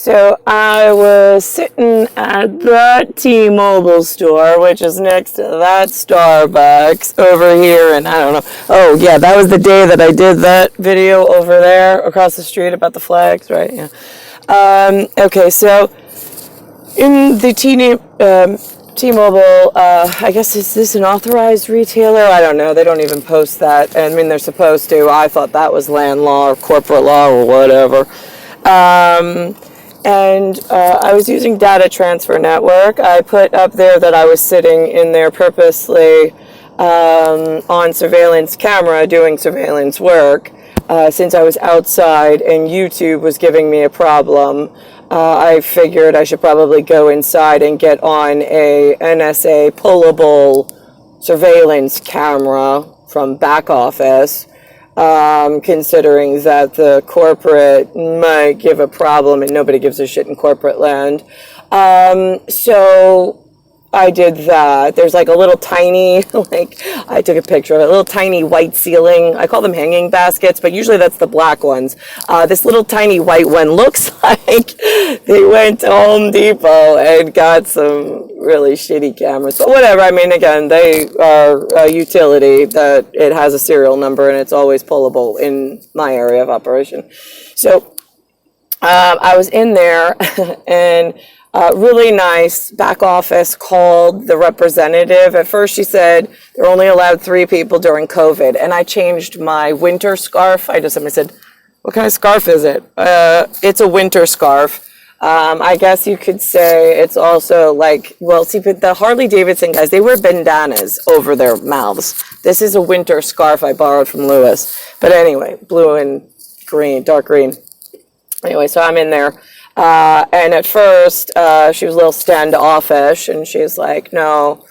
So I was sitting at that T-Mobile store, which is next to that Starbucks over here, and I don't know. Oh, yeah, that was the day that I did that video over there across the street about the flags, right? Yeah. Okay, so in the T-Mobile, I guess, is this an authorized retailer? I don't know. They don't even post that. I mean, they're supposed to. I thought that was land law or corporate law or whatever. I was using Data Transfer Network. I put up there that I was sitting in there purposely on surveillance camera doing surveillance work since I was outside and YouTube was giving me a problem. I figured I should probably go inside and get on a NSA pullable surveillance camera from back office. Considering that the corporate might give a problem and nobody gives a shit in corporate land. So I did that. There's like a little tiny, I took a picture of it, a little tiny white ceiling. I call them hanging baskets, but usually that's the black ones. This little tiny white one looks like they went to Home Depot and got some really shitty cameras. But whatever, I mean, again, they are a utility that it has a serial number and it's always pullable in my area of operation. So I was in there and really nice back office called the representative. At first she said they're only allowed 3 people during COVID. And I changed my winter scarf. I said, what kind of scarf is it? It's a winter scarf. I guess you could say it's also like, well, see, but the Harley Davidson guys, they wear bandanas over their mouths. This is a winter scarf I borrowed from Lewis. But anyway, blue and green, dark green. Anyway, so I'm in there. And at first, she was a little standoffish, and she's like, no,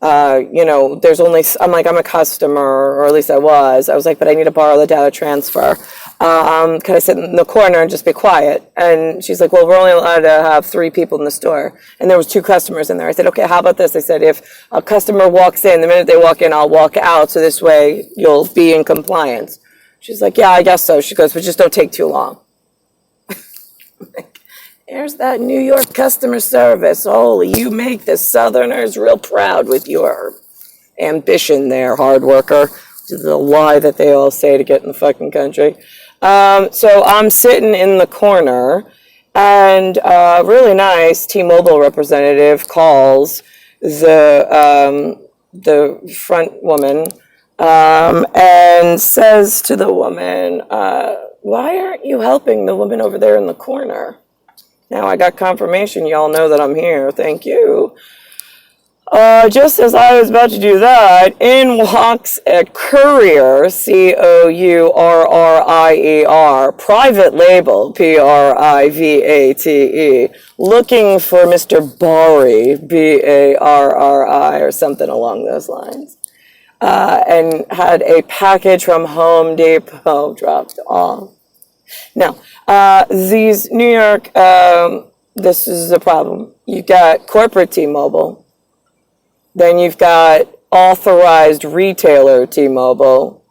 there's only, I'm like, I'm a customer, or at least I was. I was like, but I need to borrow the data transfer. Can I sit in the corner and just be quiet? And she's like, well, we're only allowed to have 3 people in the store. And there was 2 customers in there. I said, okay, how about this? I said, if a customer walks in, the minute they walk in, I'll walk out. So this way you'll be in compliance. She's like, yeah, I guess so. She goes, but just don't take too long. There's that New York customer service. Holy, you make the Southerners real proud with your ambition there, hard worker. Which is a lie that they all say to get in the fucking country. So I'm sitting in the corner, and a really nice T-Mobile representative calls the front woman and says to the woman, why aren't you helping the woman over there in the corner? Now I got confirmation y'all know that I'm here. Thank you. Just as I was about to do that, in walks a courier, C-O-U-R-R-I-E-R, private label, P-R-I-V-A-T-E, looking for Mr. Barry, B-A-R-R-I, or something along those lines, and had a package from Home Depot dropped off. Now, these New York, this is the problem. You got corporate T-Mobile. Then you've got authorized retailer T-Mobile.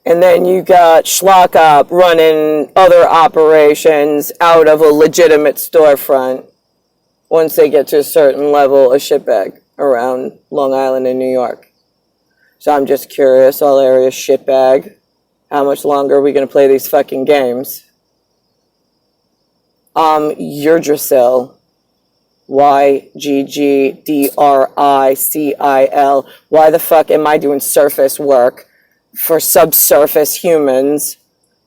And then you got schlock up running other operations out of a legitimate storefront once they get to a certain level of shitbag around Long Island and New York. So I'm just curious, all areas shitbag. How much longer are we going to play these fucking games? Yggdrasil. Y-G-G-D-R-I-C-I-L. Why the fuck am I doing surface work for subsurface humans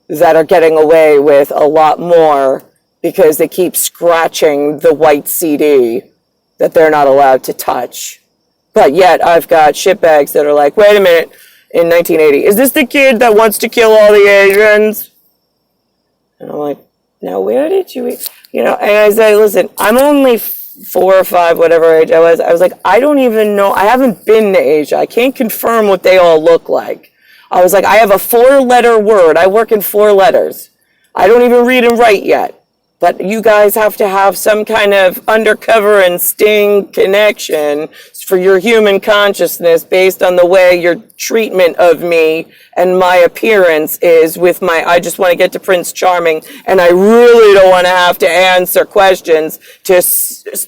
that are getting away with a lot more because they keep scratching the white CD that they're not allowed to touch? But yet I've got shitbags that are like, wait a minute, in 1980, is this the kid that wants to kill all the Asians? And I'm like, now where did you, and I say, listen, I'm only 4 or 5, whatever age I was like, I don't even know. I haven't been to Asia. I can't confirm what they all look like. I was like, I have a 4-letter word. I work in 4 letters. I don't even read and write yet. But you guys have to have some kind of undercover and sting connection for your human consciousness based on the way your treatment of me and my appearance is with my, I just want to get to Prince Charming and I really don't want to have to answer questions to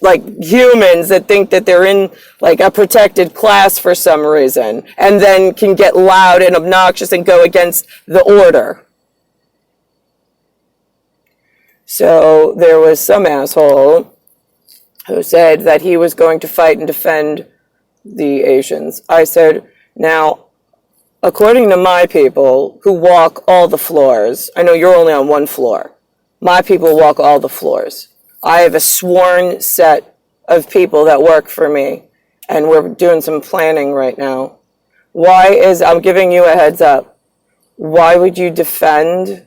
like humans that think that they're in like a protected class for some reason and then can get loud and obnoxious and go against the order. So there was some asshole who said that he was going to fight and defend the Asians. I said, now, according to my people who walk all the floors, I know you're only on one floor. My people walk all the floors. I have a sworn set of people that work for me, and we're doing some planning right now. I'm giving you a heads up. Why would you defend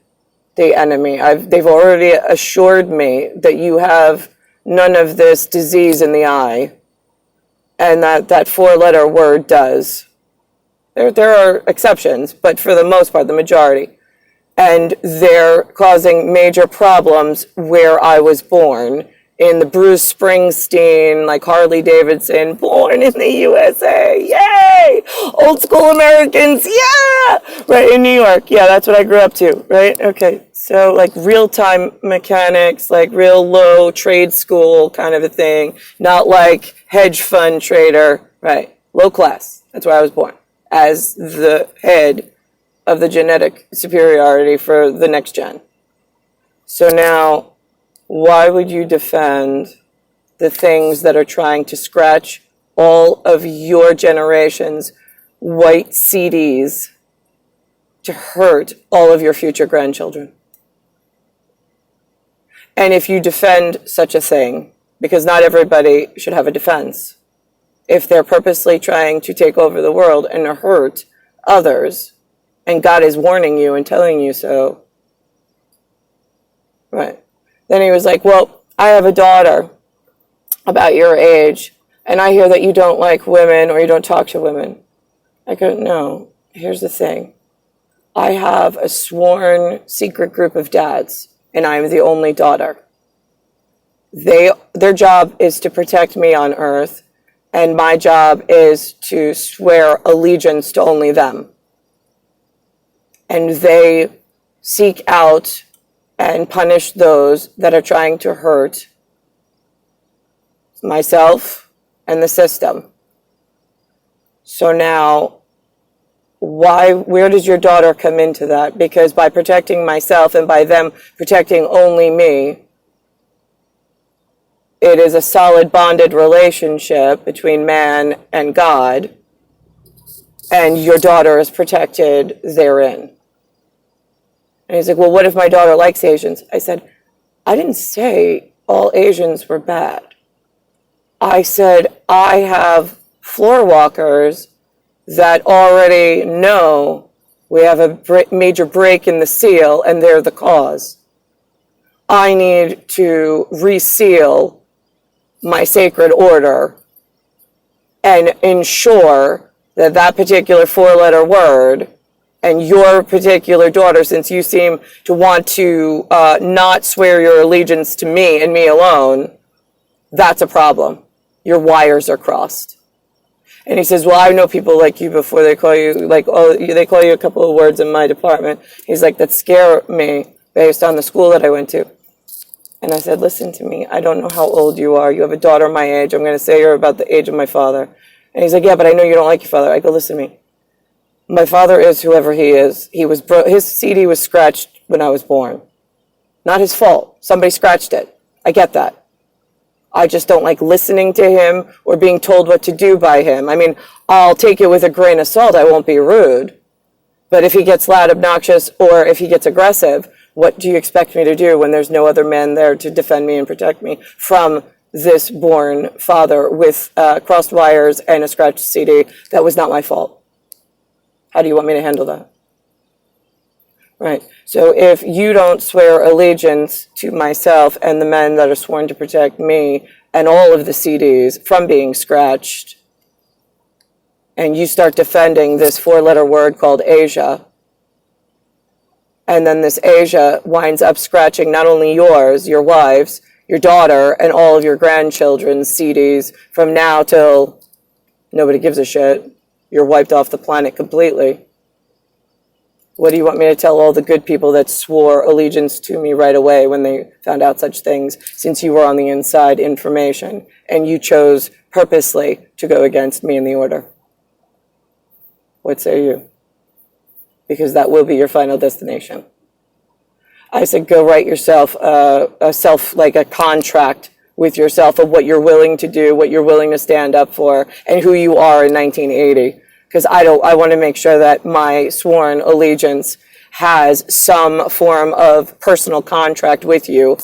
the enemy? They've already assured me that you have none of this disease in the eye, and that four-letter word does. There are exceptions, but for the most part, the majority. And they're causing major problems where I was born, in the Bruce Springsteen, like Harley Davidson, born in the USA, yay! Old school Americans, yeah! Right, in New York, yeah, that's what I grew up to, right? Okay, so like real-time mechanics, like real low trade school kind of a thing, not like hedge fund trader, right? Low class, that's where I was born, as the head of the genetic superiority for the next gen. So now, why would you defend the things that are trying to scratch all of your generation's white CDs to hurt all of your future grandchildren? And if you defend such a thing, because not everybody should have a defense, if they're purposely trying to take over the world and hurt others, and God is warning you and telling you so, right? Then he was like, well, I have a daughter about your age, and I hear that you don't like women or you don't talk to women. I go, no, here's the thing. I have a sworn secret group of dads, and I'm the only daughter. Their job is to protect me on earth, and my job is to swear allegiance to only them. And they seek out and punish those that are trying to hurt myself and the system. So now, where does your daughter come into that? Because by protecting myself and by them protecting only me, it is a solid bonded relationship between man and God, and your daughter is protected therein. And he's like, well, what if my daughter likes Asians? I said, I didn't say all Asians were bad. I said, I have floor walkers that already know we have a major break in the seal and they're the cause. I need to reseal my sacred order and ensure that that particular four-letter word and your particular daughter, since you seem to want to not swear your allegiance to me and me alone, that's a problem. Your wires are crossed. And he says, well, I know people like you before they call you, like, oh, they call you a couple of words in my department. He's like, that scare me based on the school that I went to. And I said, listen to me. I don't know how old you are. You have a daughter my age. I'm going to say you're about the age of my father. And he's like, yeah, but I know you don't like your father. I go, listen to me. My father is whoever he is. His CD was scratched when I was born. Not his fault. Somebody scratched it. I get that. I just don't like listening to him or being told what to do by him. I mean, I'll take it with a grain of salt. I won't be rude. But if he gets loud, obnoxious, or if he gets aggressive, what do you expect me to do when there's no other man there to defend me and protect me from this born father with crossed wires and a scratched CD? That was not my fault. How do you want me to handle that? Right. So if you don't swear allegiance to myself and the men that are sworn to protect me and all of the CDs from being scratched, and you start defending this four-letter word called Asia, And then this Asia winds up scratching not only yours, your wife's, your daughter, and all of your grandchildren's CDs from now till nobody gives a shit. You're wiped off the planet completely. What do you want me to tell all the good people that swore allegiance to me right away when they found out such things, since you were on the inside information and you chose purposely to go against me and the order? What say you? Because that will be your final destination. I said, go write yourself like a contract with yourself of what you're willing to do, what you're willing to stand up for, and who you are in 1980. Because I want to make sure that my sworn allegiance has some form of personal contract with you,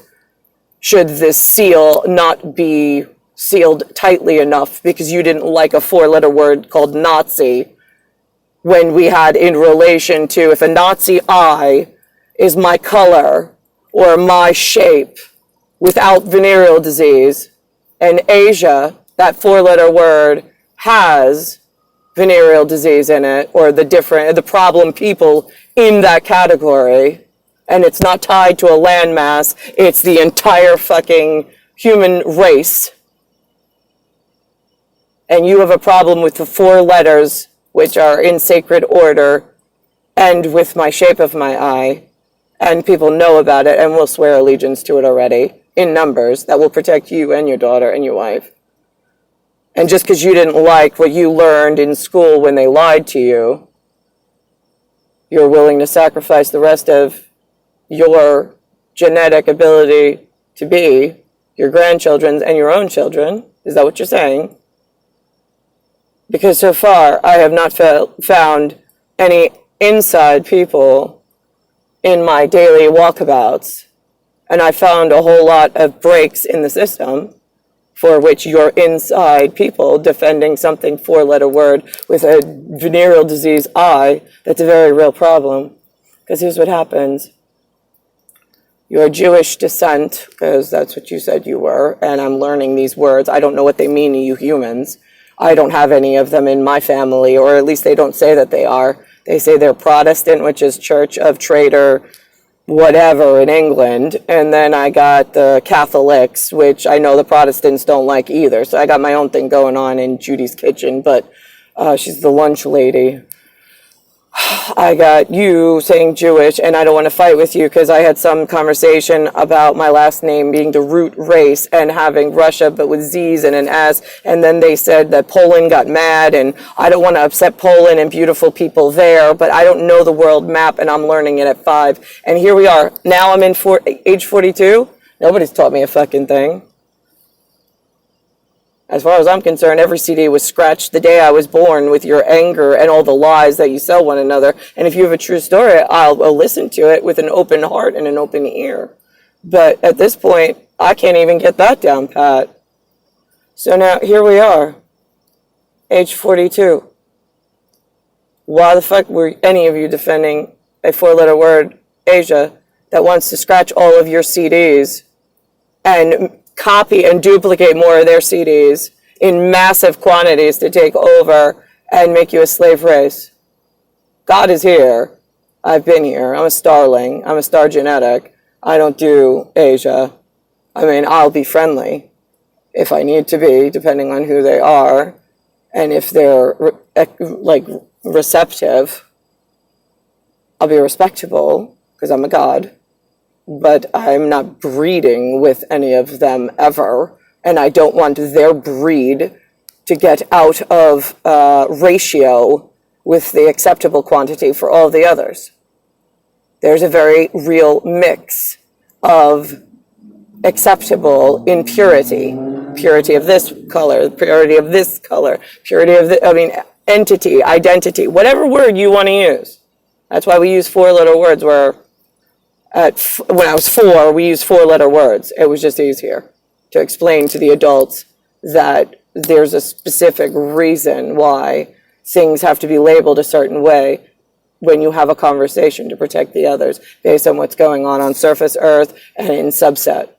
should this seal not be sealed tightly enough because you didn't like a 4-letter word called Nazi, when we had in relation to, if a Nazi eye is my color or my shape without venereal disease, and Asia, that 4-letter word, has venereal disease in it, or the problem people in that category, and it's not tied to a landmass, it's the entire fucking human race, and you have a problem with the 4 letters, which are in sacred order, and with my shape of my eye, and people know about it and will swear allegiance to it already, in numbers, that will protect you and your daughter and your wife. And just because you didn't like what you learned in school when they lied to you, you're willing to sacrifice the rest of your genetic ability to be your grandchildren's and your own children. Is that what you're saying? Because so far, I have not found any inside people in my daily walkabouts, and I found a whole lot of breaks in the system for which you're inside people defending something 4-letter word with a venereal disease eye. That's a very real problem. Because here's what happens. You're Jewish descent, because that's what you said you were, and I'm learning these words. I don't know what they mean to you humans. I don't have any of them in my family, or at least they don't say that they are. They say they're Protestant, which is Church of Trader whatever in England, and then I got the Catholics, which I know the Protestants don't like either. So I got my own thing going on in Judy's kitchen, but she's the lunch lady. I got you saying Jewish, and I don't want to fight with you because I had some conversation about my last name being the root race and having Russia, but with Z's and an S. And then they said that Poland got mad, and I don't want to upset Poland and beautiful people there, but I don't know the world map, and I'm learning it at 5. And here we are. Now I'm in age 42. Nobody's taught me a fucking thing. As far as I'm concerned, every CD was scratched the day I was born with your anger and all the lies that you sell one another. And if you have a true story, I'll listen to it with an open heart and an open ear. But at this point, I can't even get that down pat. So now, here we are, age 42. Why the fuck were any of you defending a 4-letter word, Asia, that wants to scratch all of your CDs and copy and duplicate more of their CDs in massive quantities to take over and make you a slave race? God is here. I've been here. I'm a starling. I'm a star genetic. I don't do Asia. I mean, I'll be friendly if I need to be, depending on who they are, and if they're receptive. I'll be respectable because I'm a god. But I'm not breeding with any of them ever, and I don't want their breed to get out of ratio with the acceptable quantity for all the others. There's a very real mix of acceptable impurity, purity of this color, purity of this color, purity of entity, identity, whatever word you want to use. That's why we use 4-letter words where when I was 4, we used 4-letter words. It was just easier to explain to the adults that there's a specific reason why things have to be labeled a certain way when you have a conversation to protect the others based on what's going on surface Earth and in subset.